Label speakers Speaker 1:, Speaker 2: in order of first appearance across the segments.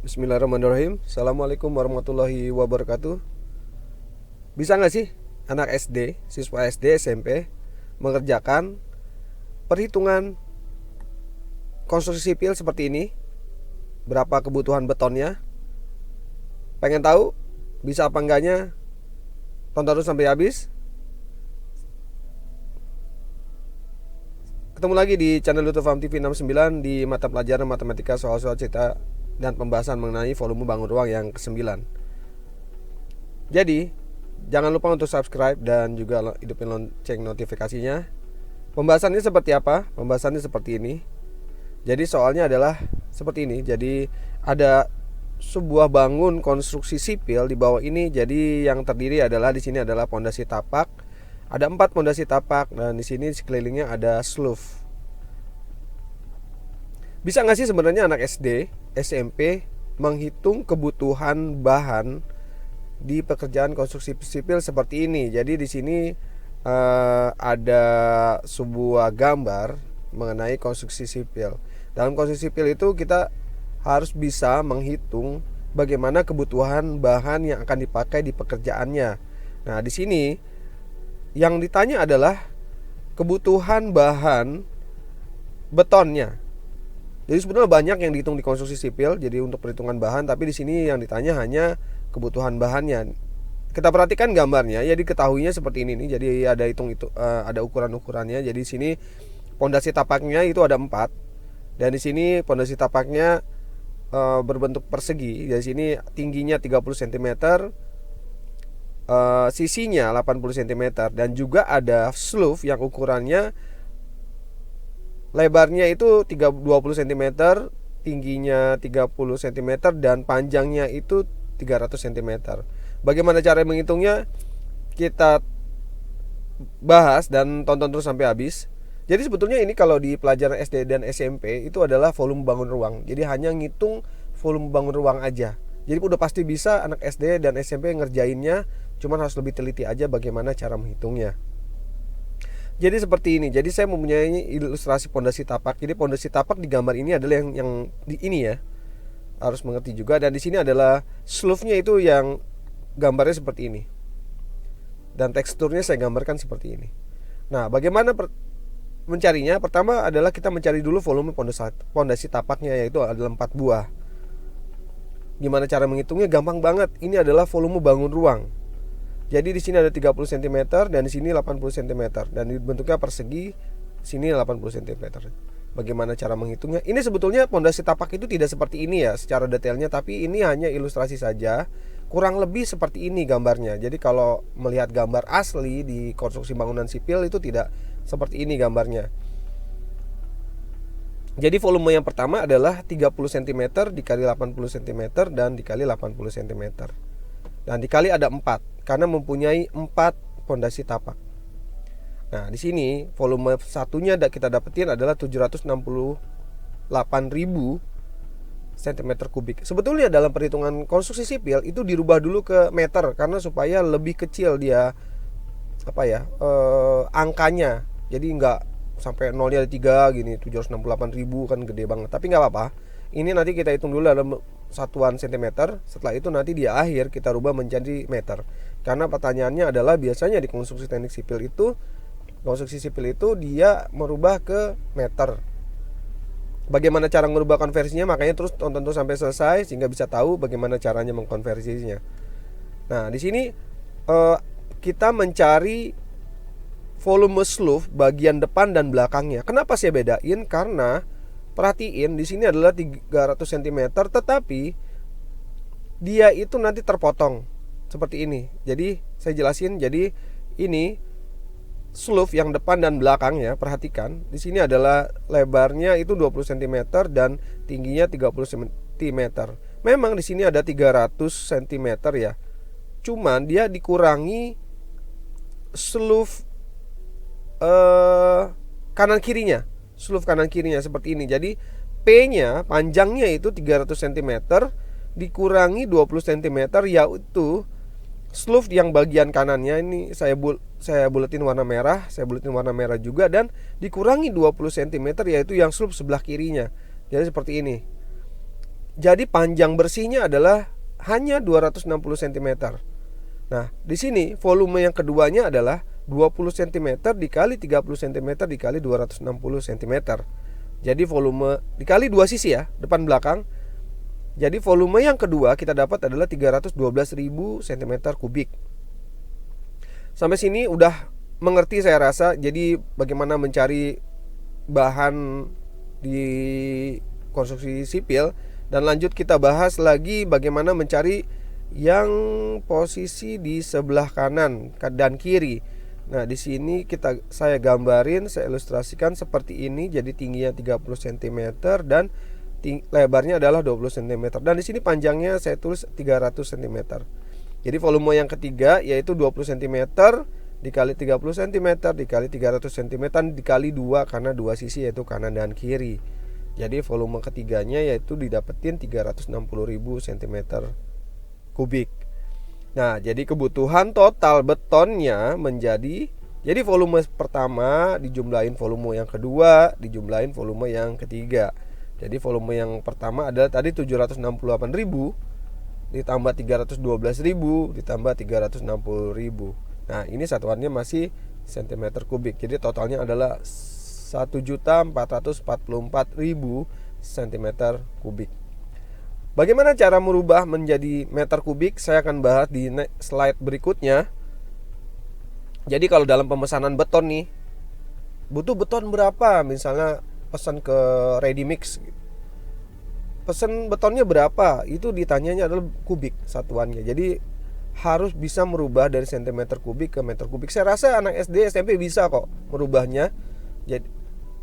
Speaker 1: Bismillahirrahmanirrahim. Assalamualaikum warahmatullahi wabarakatuh. Bisa nggak sih anak SD, siswa SD, SMP mengerjakan perhitungan konstruksi sipil seperti ini? Berapa kebutuhan betonnya? Pengen tahu bisa apa enggaknya? Tonton terus sampai habis. Ketemu lagi di channel YouTube Farm TV 69 di mata pelajaran matematika soal-soal cerita dan pembahasan mengenai volume bangun ruang yang ke-9. Jadi, jangan lupa untuk subscribe dan juga hidupin lonceng notifikasinya. Pembahasannya seperti apa? Pembahasannya seperti ini. Jadi soalnya adalah seperti ini. Jadi ada sebuah bangun konstruksi sipil di bawah ini. Jadi yang terdiri adalah di sini adalah pondasi tapak. Ada 4 pondasi tapak dan di sini sekelilingnya ada sloof. Bisa nggak sih sebenarnya anak SD, SMP menghitung kebutuhan bahan di pekerjaan konstruksi sipil seperti ini? Jadi di sini ada sebuah gambar mengenai konstruksi sipil. Dalam konstruksi sipil itu kita harus bisa menghitung bagaimana kebutuhan bahan yang akan dipakai di pekerjaannya. Nah, di sini yang ditanya adalah kebutuhan bahan betonnya. Jadi sebenarnya banyak yang dihitung di konstruksi sipil, jadi untuk perhitungan bahan, tapi di sini yang ditanya hanya kebutuhan bahannya. Kita perhatikan gambarnya, ya diketahuinya seperti ini nih. Jadi ada ada ukuran-ukurannya. Jadi di sini pondasi tapaknya itu ada 4. Dan di sini pondasi tapaknya berbentuk persegi. Di sini tingginya 30 cm, sisinya 80 cm, dan juga ada sloof yang ukurannya lebarnya itu 20 cm, tingginya 30 cm, dan panjangnya itu 300 cm. Bagaimana cara menghitungnya? Kita bahas dan tonton terus sampai habis. Jadi sebetulnya ini kalau di pelajaran SD dan SMP itu adalah volume bangun ruang. Jadi hanya ngitung volume bangun ruang aja. Jadi udah pasti bisa anak SD dan SMP ngerjainnya, cuman harus lebih teliti aja bagaimana cara menghitungnya. Jadi seperti ini. Jadi saya mempunyai ilustrasi pondasi tapak. Jadi pondasi tapak di gambar ini adalah yang di ini ya. Harus mengerti juga. Dan di sini adalah sloofnya itu yang gambarnya seperti ini. Dan teksturnya saya gambarkan seperti ini. Nah, bagaimana mencarinya? Pertama adalah kita mencari dulu volume pondasi tapaknya, yaitu adalah 4 buah. Gimana cara menghitungnya? Gampang banget. Ini adalah volume bangun ruang. Jadi di sini ada 30 cm dan di sini 80 cm, dan bentuknya persegi, sini 80 cm. Bagaimana cara menghitungnya? Ini sebetulnya pondasi tapak itu tidak seperti ini ya secara detailnya, tapi ini hanya ilustrasi saja. Kurang lebih seperti ini gambarnya. Jadi kalau melihat gambar asli di konstruksi bangunan sipil itu tidak seperti ini gambarnya. Jadi volume yang pertama adalah 30 cm dikali 80 cm dan dikali 80 cm. Dan dikali ada 4 karena mempunyai 4 pondasi tapak. Nah, di sini volume satunya kita dapetin adalah 768.000 cm kubik. Sebetulnya dalam perhitungan konstruksi sipil itu dirubah dulu ke meter karena supaya lebih kecil dia angkanya. Jadi nggak sampai nolnya ada 3 gini, 768.000 kan gede banget. Tapi nggak apa-apa. Ini nanti kita hitung dulu dalam satuan cm. Setelah itu nanti di akhir kita rubah menjadi meter. Karena pertanyaannya adalah biasanya di konstruksi teknik sipil itu, dia merubah ke meter. Bagaimana cara merubah konversinya? Makanya terus tonton terus sampai selesai sehingga bisa tahu bagaimana caranya mengkonversinya. Nah, di sini kita mencari volume sloof bagian depan dan belakangnya. Kenapa saya bedain? Karena perhatiin di sini adalah 300 cm, tetapi dia itu nanti terpotong seperti ini. Jadi saya jelasin. Jadi ini sloof yang depan dan belakangnya. Perhatikan di sini adalah lebarnya itu 20 cm dan tingginya 30 cm. Memang di sini ada 300 cm ya. Cuman dia dikurangi sloof kanan kirinya. Sloof kanan kirinya seperti ini. Jadi P-nya panjangnya itu 300 cm dikurangi 20 cm, yaitu sloof yang bagian kanannya ini saya buletin warna merah, juga, dan dikurangi 20 cm yaitu yang sloof sebelah kirinya. Jadi seperti ini. Jadi panjang bersihnya adalah hanya 260 cm. Nah, di sini volume yang keduanya adalah 20 cm dikali 30 cm dikali 260 cm. Jadi volume dikali dua sisi ya, depan belakang. Jadi volume yang kedua kita dapat adalah 312.000 cm kubik. Sampai sini udah mengerti saya rasa. Jadi bagaimana mencari bahan di konstruksi sipil. Dan lanjut kita bahas lagi bagaimana mencari yang posisi di sebelah kanan dan kiri. Nah, di sini saya gambarin, saya ilustrasikan seperti ini. Jadi tingginya 30 cm dan lebarnya adalah 20 cm. Dan di sini panjangnya saya tulis 300 cm. Jadi volume yang ketiga yaitu 20 cm dikali 30 cm dikali 300 cm dikali 2 karena dua sisi yaitu kanan dan kiri. Jadi volume ketiganya yaitu didapetin 360.000 cm kubik. Nah, jadi kebutuhan total betonnya jadi volume pertama dijumlahin volume yang kedua dijumlahin volume yang ketiga. Jadi volume yang pertama adalah tadi 768.000 ditambah 312.000 ditambah 360.000. Nah, ini satuannya masih cm kubik. Jadi totalnya adalah 1.444.000 cm kubik. Bagaimana cara merubah menjadi meter kubik? Saya akan bahas di slide berikutnya. Jadi kalau dalam pemesanan beton nih, butuh beton berapa? Misalnya pesan ke ready mix, pesan betonnya berapa? Itu ditanyanya adalah kubik satuannya. Jadi harus bisa merubah dari cm kubik ke meter kubik. Saya rasa anak SD SMP bisa kok merubahnya. Jadi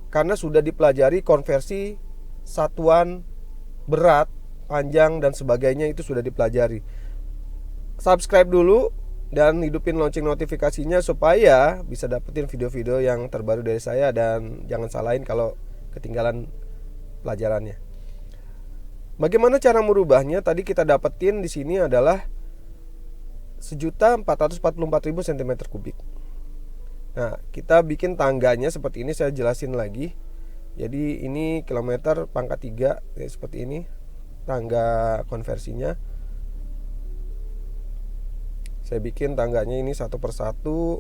Speaker 1: karena sudah dipelajari konversi satuan berat, panjang dan sebagainya itu sudah dipelajari. Subscribe dulu dan hidupin lonceng notifikasinya supaya bisa dapetin video-video yang terbaru dari saya dan jangan salahin kalau ketinggalan pelajarannya. Bagaimana cara merubahnya? Tadi kita dapetin di sini adalah 1.444.000 cm kubik. Nah, kita bikin tangganya seperti ini, saya jelasin lagi. Jadi ini kilometer pangkat 3 ya, seperti ini tangga konversinya. Saya bikin tangganya ini satu persatu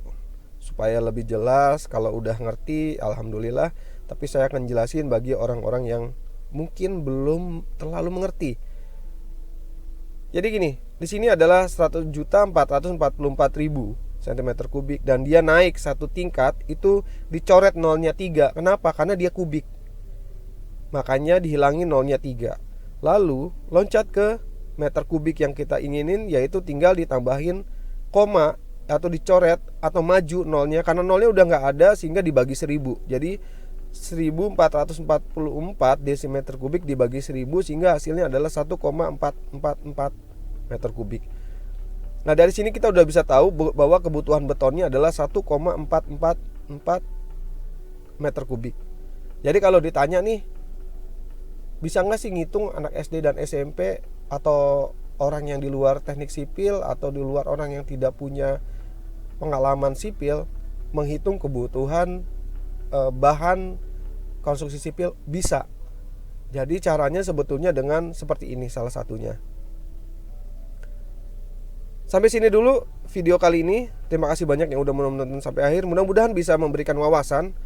Speaker 1: supaya lebih jelas. Kalau udah ngerti alhamdulillah, tapi saya akan jelasin bagi orang-orang yang mungkin belum terlalu mengerti. Jadi gini, di sini adalah 1.444.000 cm kubik dan dia naik satu tingkat itu dicoret nolnya 3. Kenapa? Karena dia kubik. Makanya dihilangin nolnya 3. Lalu loncat ke meter kubik yang kita inginin, yaitu tinggal ditambahin koma atau dicoret atau maju nolnya karena nolnya udah nggak ada sehingga dibagi 1000. Jadi 1444 desimeter kubik dibagi 1000 sehingga hasilnya adalah 1,444 meter kubik. Nah, dari sini kita udah bisa tahu bahwa kebutuhan betonnya adalah 1,444 meter kubik. Jadi kalau ditanya nih, bisa nggak sih ngitung anak SD dan SMP atau orang yang di luar teknik sipil atau di luar orang yang tidak punya pengalaman sipil menghitung kebutuhan bahan konstruksi sipil? Bisa. Jadi caranya sebetulnya dengan seperti ini salah satunya. Sampai sini dulu video kali ini. Terima kasih banyak yang udah menonton sampai akhir. Mudah-mudahan bisa memberikan wawasan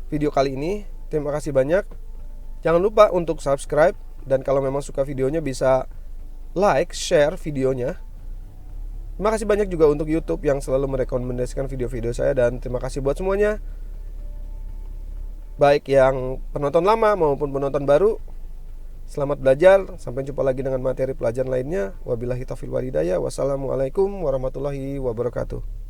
Speaker 1: video kali ini. Terima kasih banyak. Jangan lupa untuk subscribe. Dan kalau memang suka videonya bisa like, share videonya. Terima kasih banyak juga untuk YouTube yang selalu merekomendasikan video-video saya. Dan terima kasih buat semuanya, baik yang penonton lama maupun penonton baru. Selamat belajar, sampai jumpa lagi dengan materi pelajaran lainnya. Wabillahi taufiq wal hidayah. Wassalamualaikum warahmatullahi wabarakatuh.